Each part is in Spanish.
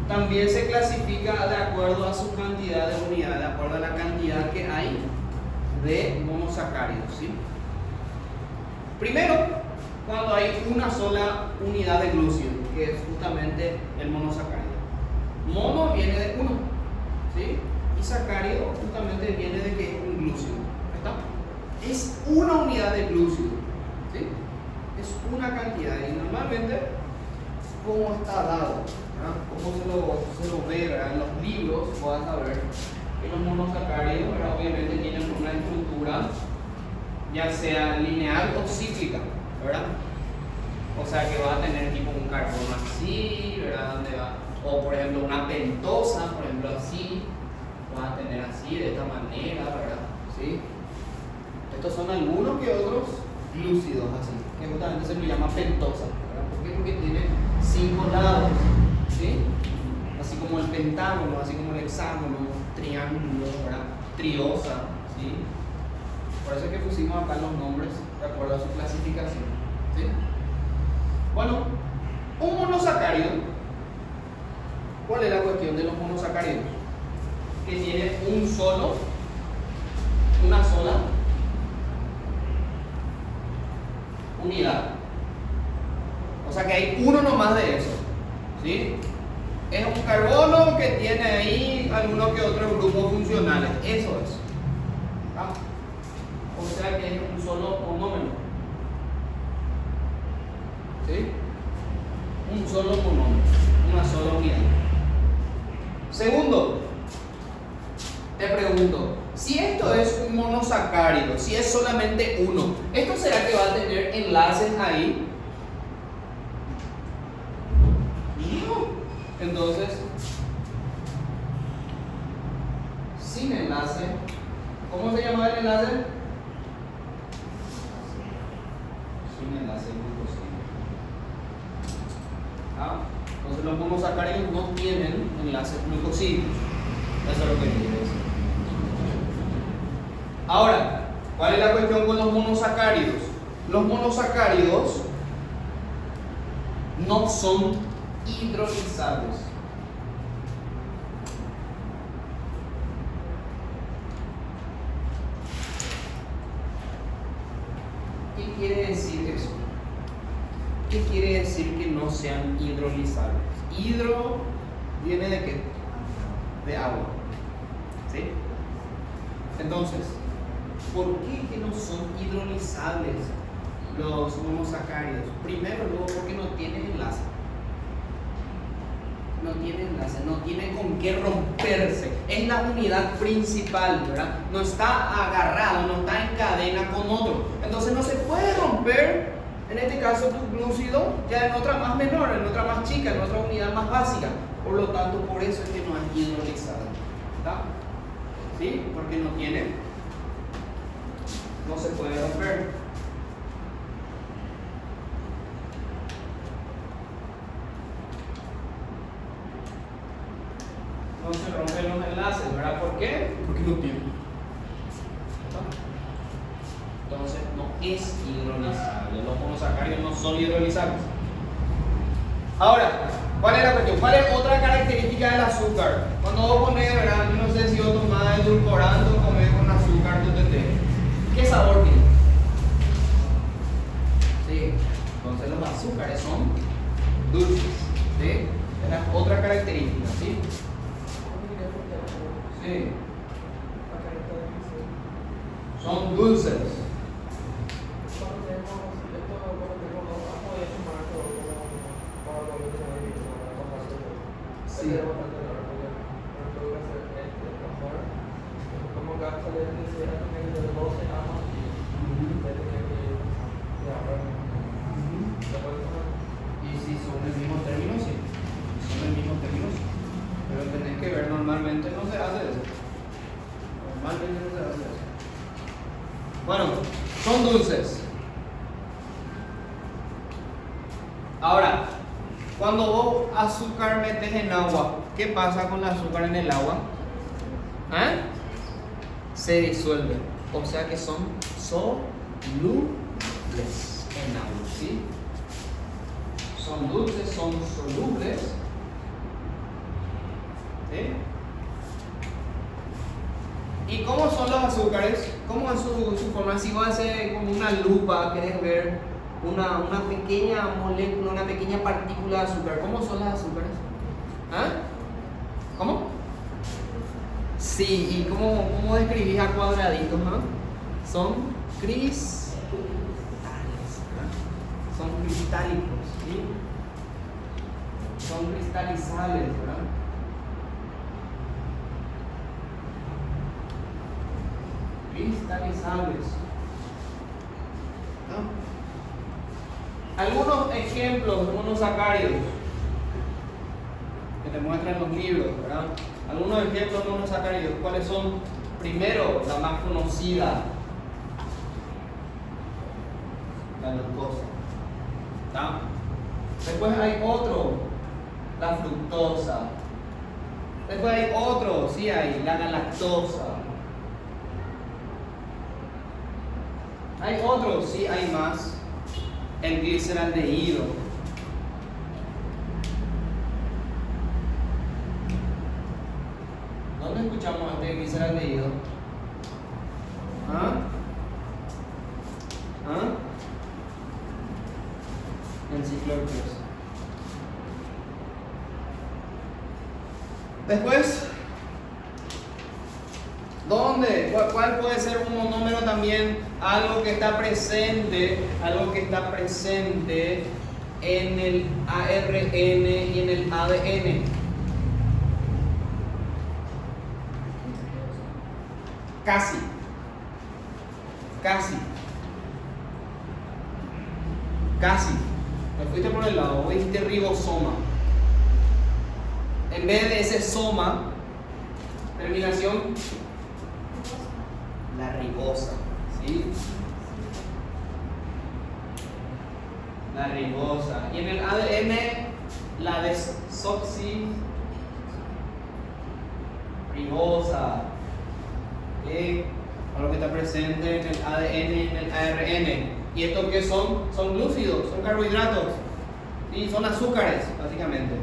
también se clasifica de acuerdo a su cantidad de unidades, de acuerdo a la cantidad que hay de monosacáridos, ¿sí? Primero, cuando hay una sola unidad de glúcido, que es justamente el monosacárido. Mono viene de uno, ¿sí? Y sacárido justamente viene de que es un glúcido. ¿Está? Es una unidad de glúcido, ¿sí? Es una cantidad y normalmente, como está dado, ¿verdad? Como se lo ve, ¿verdad? En los libros, vas a ver que los monosacáridos, ¿verdad? Obviamente tienen una estructura ya sea lineal o cíclica, ¿verdad? O sea que va a tener tipo un carbono así, ¿verdad? Donde va, o por ejemplo una pentosa, por ejemplo así, va a tener así, de esta manera, ¿verdad? ¿Sí? Estos son algunos que otros glúcidos así, que justamente se le llama pentosa, ¿verdad? ¿Por qué? Porque tiene 5 lados, ¿sí? Así como el pentágono, así como el hexágono, triángulo, ¿verdad? Triosa, ¿sí? Por eso es que pusimos acá los nombres de acuerdo a su clasificación, ¿sí? Bueno, un monosacárido, ¿cuál es la cuestión de los monosacáridos? Que tiene una sola unidad. O sea que hay uno nomás de eso, ¿sí? Es un carbono que tiene ahí algunos que otros grupos funcionales, eso es. ¿Ah? O sea que es un solo monómero, ¿sí? Un solo monómero, una sola unidad. Segundo, te pregunto, si esto es un monosacárido, si es solamente uno, ¿esto será que va a tener enlaces ahí? No. Entonces, sin enlace, ¿cómo se llama el enlace? Sin enlace glucosídeo. ¿Ah? Entonces los monosacáridos no tienen enlaces glucosídeos. Eso es lo que quiere decir. Ahora, ¿cuál es la cuestión con los monosacáridos? Los monosacáridos no son hidrolizables. ¿Qué quiere decir eso? ¿Qué quiere decir que no sean hidrolizables? Hidro viene de qué? De agua, ¿sí? Entonces, ¿por qué que no son hidrolizables los monosacáridos? Primero, luego, porque no tienen enlace. No tiene enlace, no tiene con qué romperse. Es la unidad principal, ¿verdad? No está agarrado, no está en cadena con otro. Entonces no se puede romper, en este caso tu glúcido, ya en otra más menor, en otra más chica, en otra unidad más básica. Por lo tanto, por eso es que no es hidrolizado. ¿Está? ¿Sí? Porque no tiene, no se puede romper. No se rompen los enlaces, ¿verdad? ¿Por qué? Porque no tiene. Entonces no es hidrolizable. Los monosacáridos no son hidrolizables. Ahora, ¿cuál es la cuestión? ¿Cuál es otra característica del azúcar? Cuando vos pones, ¿verdad? Yo no sé si vos tomás edulcorante o comés con azúcar, ¿tú entendés? ¿Qué sabor tiene? Sí. Entonces los azúcares son dulces, ¿sí? Es la otra característica, ¿sí? Sí. Son dulces. Sí. Y si son el mismo término, sí. Son el mismo término, sí. Pero tenés que ver, normalmente no se hace eso. Normalmente no se hace eso. Bueno, son dulces. Ahora, cuando vos azúcar metes en agua, ¿qué pasa con el azúcar en el agua? ¿Eh? Se disuelve. O sea que son solubles en agua, ¿sí? Son dulces, son solubles ¿Sí? ¿Y cómo son los azúcares? ¿Cómo es su forma? Si vos haces como una lupa, querés ver una pequeña molécula, una pequeña partícula de azúcar. ¿Cómo son las azúcares? ¿Ah? ¿Cómo? Sí, ¿y cómo describís a cuadraditos? ¿Ah? Son cristales. ¿Ah? Son cristálicos, ¿sí? Son cristalizables, ¿verdad? Cristalizables. ¿No? Algunos ejemplos de monosacáridos que te muestran los libros, ¿verdad? Algunos ejemplos de monosacáridos, ¿cuáles son? Primero, la más conocida, la glucosa. ¿Está? Después hay otro, la fructosa. Después hay otro, sí hay, la galactosa. Hay otro, sí hay más, el gliceraldehído. ¿Dónde escuchamos este gliceraldehído? ¿Ah? ¿Ah? En ciclorquios. Después, ¿dónde? ¿Cuál puede ser un monómero también? Algo que está presente en el ARN y en el ADN. Casi. Me fuiste por el lado, vos dijiste ribosoma. En vez de ese soma, terminación, la ribosa. ¿Sí? La ribosa. Y en el ADN, la desoxirribosa. Algo que está presente en el ADN y en el ARN. ¿Y estos qué son? Son glúcidos, son carbohidratos. ¿Sí? Son azúcares, básicamente.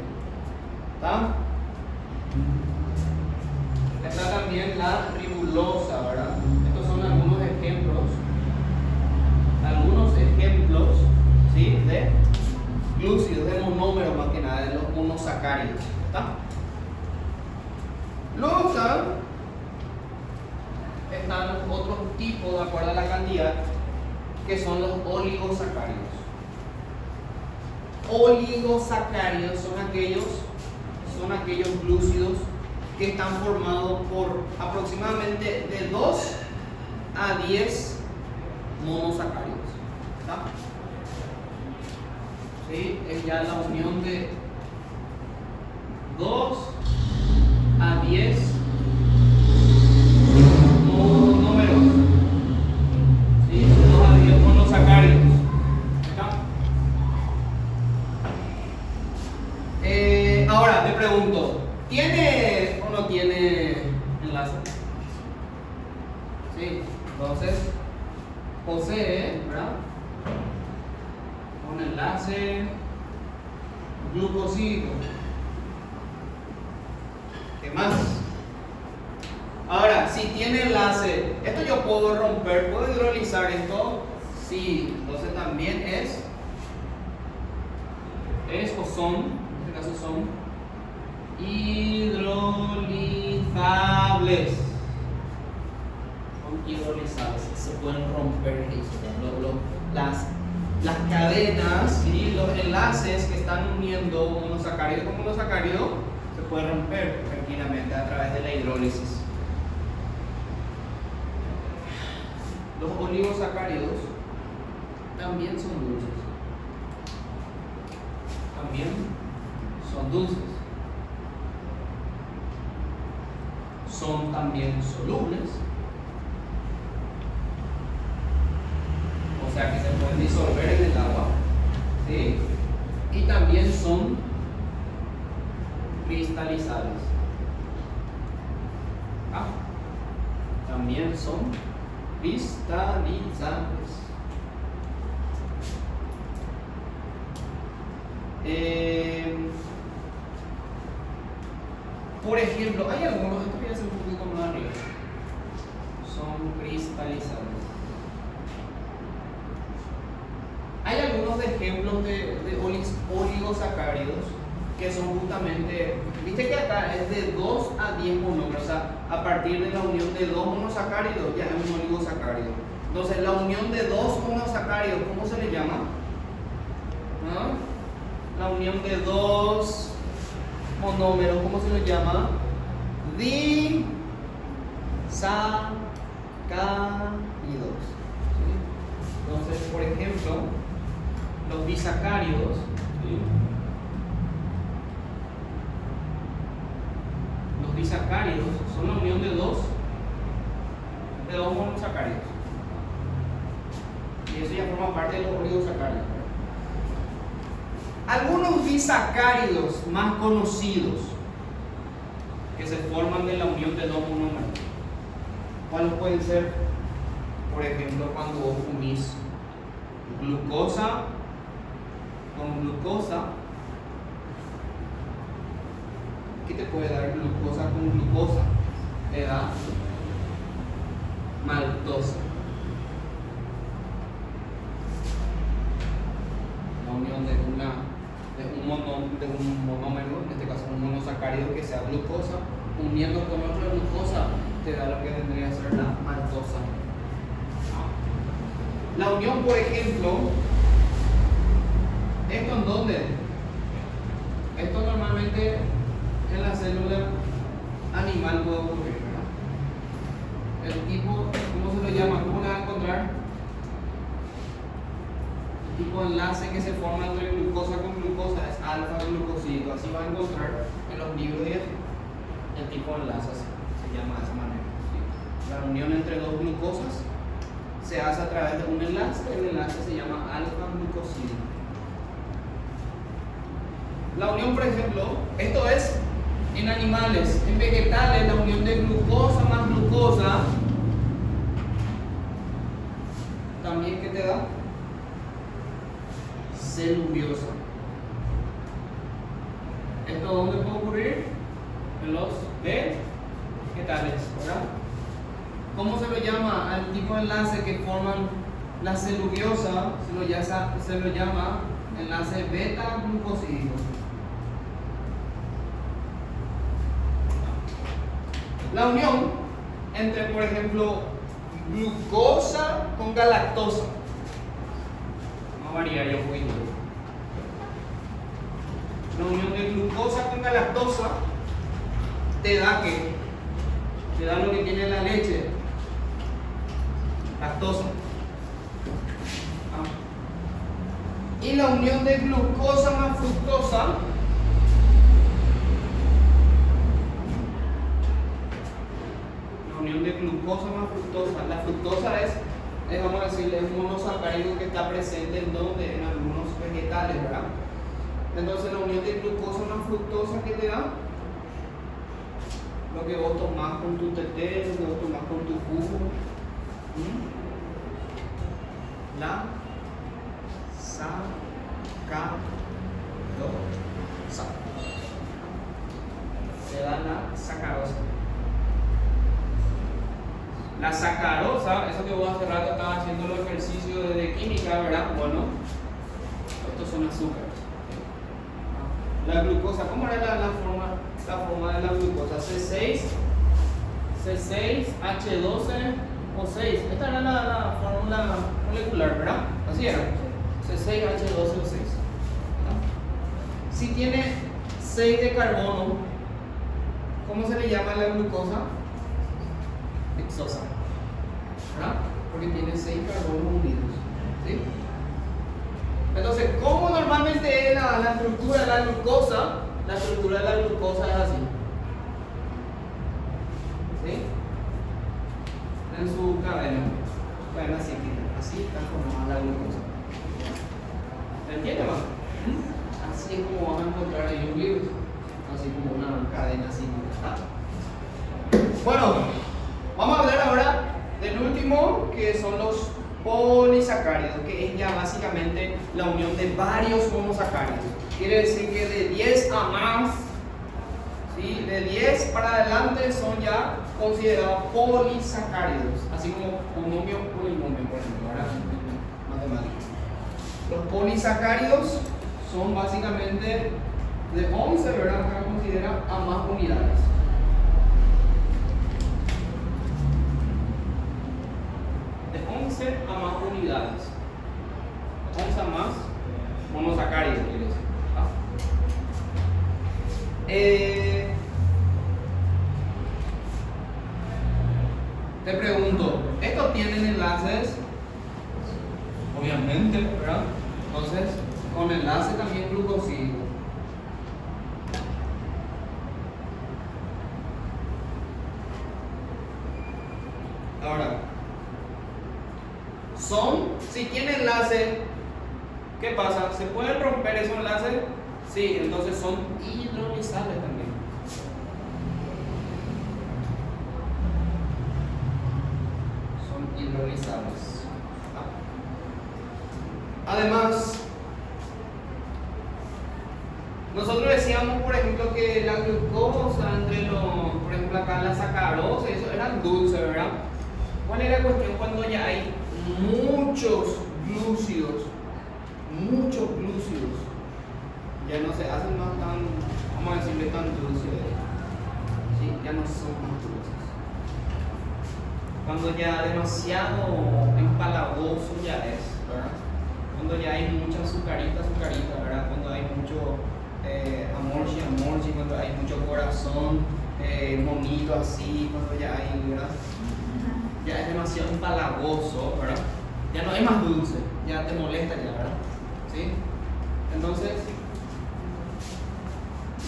¿Está? Está también la ribulosa, ¿verdad? Estos son algunos ejemplos, ¿sí? De glúcidos, de monómeros más que nada, de los monosacáridos. ¿Está? Luego están otros tipos, de acuerdo a la cantidad, que son los oligosacáridos. Oligosacáridos son aquellos glúcidos que están formados por aproximadamente de 2 a 10 monosacáridos. ¿Está? ¿Sí? Es ya la unión de 2 a 10 monómeros. ¿Sí? 2 a 10 monosacáridos. Ahora te pregunto, ¿tiene o no tiene enlace? Sí, entonces posee, ¿verdad? Un enlace glucosídico. ¿Qué más? Ahora, si tiene enlace, esto yo puedo romper, puedo hidrolizar esto. Sí, entonces también es o son, en este caso son hidrolizables. Son hidrolizables, se pueden romper las cadenas, ¿sí? Los enlaces que están uniendo monosacárido con monosacárido se pueden romper tranquilamente a través de la hidrólisis. Los oligosacáridos también son dulces. Son también solubles, o sea que se pueden disolver en el agua, ¿sí? Y también son cristalizables. También son cristalizables. Por ejemplo, hay algunos, esto voy a hacer un poquito más arriba, son cristalizados. Hay algunos ejemplos de oligosacáridos que son justamente, viste que acá es de 2 a 10 monómeros, o sea, a partir de la unión de 2 monosacáridos ya es un oligosacárido. Entonces, la unión de 2 monosacáridos, ¿cómo se le llama? ¿Ah? La unión de 2 monómeros, ¿cómo se le llama? Disacáridos. ¿Sí? Entonces, por ejemplo, los disacáridos, ¿sí? Los disacáridos son la unión de dos monosacáridos. Y eso ya forma parte de los oligosacáridos. Algunos disacáridos más conocidos que se forman de la unión de dos monómeros, ¿cuáles pueden ser? Por ejemplo, cuando vos unís glucosa con glucosa, ¿qué te puede dar glucosa con glucosa? Te da maltosa. La unión de un monómero, en este caso un monosacárido que sea glucosa, uniendo con otra glucosa, te da lo que vendría a ser la maltosa. La unión, por ejemplo, ¿esto en dónde? Esto normalmente en la célula animal puede ocurrir, ¿verdad? El tipo, ¿cómo se lo llama? ¿Cómo le va a encontrar? El tipo de enlace que se forma entre glucosa con glucosa es alfa-glucosídeo. Así va a encontrar en los libros de el tipo de enlace, se llama de esa manera. ¿Sí? La unión entre dos glucosas se hace a través de un enlace, el enlace se llama alfa-glucosídeo. La unión, por ejemplo, esto es en animales. En vegetales, la unión de glucosa más glucosa, también, ¿qué te da? Celuliosa. ¿Esto dónde puede ocurrir? En los vegetales, ¿verdad? ¿Cómo se lo llama al tipo de enlace que forman la celuliosa? Se lo llama enlace beta-glucosídeo. La unión entre, por ejemplo, glucosa con galactosa. Vamos a variar yo un poquito. La unión de glucosa con galactosa te da ¿qué? Te da lo que tiene la leche, lactosa. Y la unión de glucosa más fructosa de glucosa más fructosa. La fructosa es vamos a decirle, un monosacárido que está presente en donde, en algunos vegetales, ¿verdad? Entonces la unión de glucosa más fructosa que te da lo que vos tomás con tu teté, lo que vos tomás con tu jugo. La sacarosa. Se da la sacarosa. La sacarosa, eso que vos hace rato estabas haciendo los ejercicios de química, ¿verdad? Bueno, estos son azúcares. La glucosa, ¿cómo era la forma de la glucosa? C6H12 o 6. Esta era la fórmula molecular, ¿verdad? Así era. C6H12 o 6. Si tiene 6 de carbono, ¿cómo se le llama a la glucosa? Hexosa, ¿verdad? Porque tiene 6 carbonos unidos, ¿sí? Entonces, ¿cómo normalmente es la estructura de la glucosa? La estructura de la glucosa es así, ¿sí? En su cadena cíclica, así está formada la glucosa. ¿Me entiendes más? Así es como van a encontrar en un libro, así como una cadena cíclica. Bueno, vamos a hablar ahora del último, que son los polisacáridos, que es ya básicamente la unión de varios monosacáridos. Quiere decir que de 10 a más ¿sí? De 10 para adelante son ya considerados polisacáridos, así como monomio, polinomio, por ejemplo, ¿verdad? Matemáticas. Los polisacáridos son básicamente de 11, ¿verdad? Acá considera a más unidades. De 11 a más unidades. 11 a más monosacáridos, quiere decir. Te pregunto, ¿estos tienen enlaces? Obviamente, ¿verdad? Entonces, con enlace también glucosídeo. Ahora, si tiene enlace, ¿qué pasa? ¿Se pueden romper esos enlaces? Sí, entonces son hidrolizables también. Son hidrolizables. Además, nosotros decíamos, por ejemplo, que la glucosa entre por ejemplo, acá la sacarosa, eso eran dulces, ¿verdad? ¿Cuál es la cuestión cuando ya hay muchos glúcidos? Ya no se hacen más tan, vamos a decirle, tan dulces, ¿sí? Ya no son más dulces. Cuando ya demasiado empalagoso ya es, ¿verdad? Cuando ya hay mucha azucarita, ¿verdad? Cuando hay mucho amorchi, cuando hay mucho corazón, monito así, cuando ya hay, ¿verdad? Ya es demasiado empalagoso, ¿verdad? Ya no es más dulce, ya te molesta ya, ¿verdad? ¿Sí? Entonces,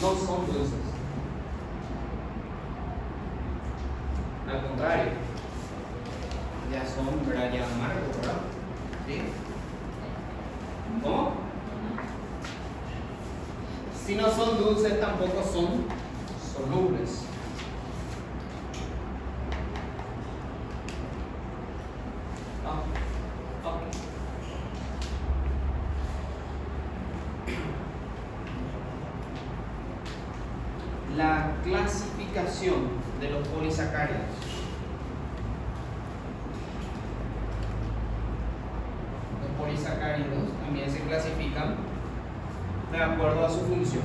no son dulces. Al contrario, ya son, ¿verdad? Ya amargos, ¿verdad? ¿Sí? ¿Cómo? Si no son dulces, tampoco son solubles. La clasificación de los polisacáridos. Los polisacáridos también se clasifican de acuerdo a su función.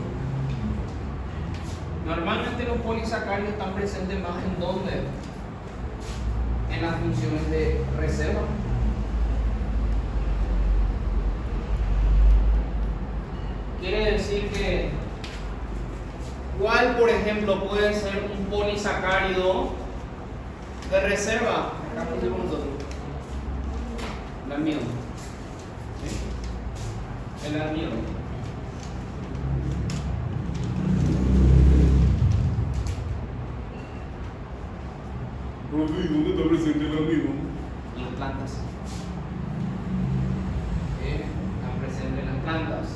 Normalmente los polisacáridos están presentes más en ¿dónde? En las funciones de reserva. Quiere decir que ¿cuál, por ejemplo, puede ser un polisacárido de reserva? Acá pusimos nosotros. El almidón. ¿Sí? El almidón. Profe, ¿y dónde está presente el almidón? En las plantas. Están presentes en las plantas.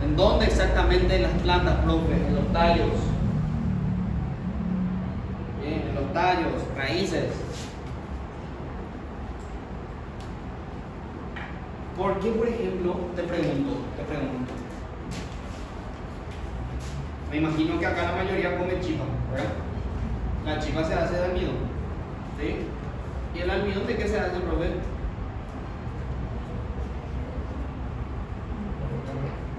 ¿En dónde exactamente en las plantas, profe? En los tallos. Bien, en los tallos, raíces. ¿Por qué, por ejemplo, te pregunto? Me imagino que acá la mayoría come chipa, ¿verdad? La chipa se hace de almidón, ¿sí? ¿Y el almidón de qué se hace, profe?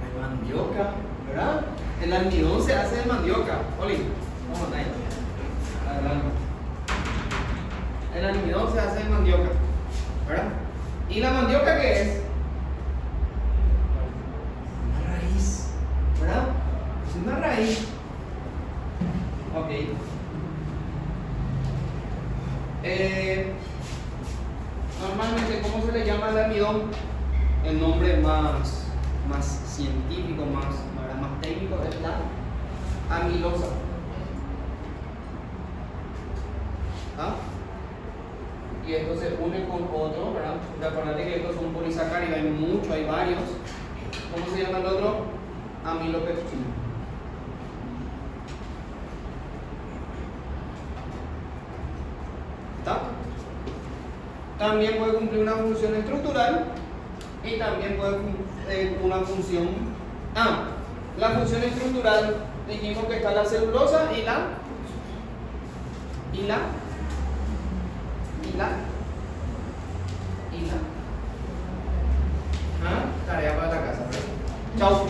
De mandioca, ¿verdad? El almidón se hace de mandioca. Oli, ¿cómo está ahí? Adelante. El almidón se hace de mandioca, ¿verdad? ¿Y la mandioca qué es? Una raíz, ¿verdad? Es una raíz. Ok. Normalmente, ¿cómo se le llama al almidón? El nombre más científico, más técnico es la amilosa. ¿Ah? Y esto se une con otro, ¿verdad? Recordate que estos son polisacáridos, hay muchos, hay varios. ¿Cómo se llama el otro? Amilopectina. ¿Está? También puede cumplir una función estructural y también puede cumplir una función. La función estructural Dijimos que está la celulosa y la ¿Ah? Tarea para la casa. Chao.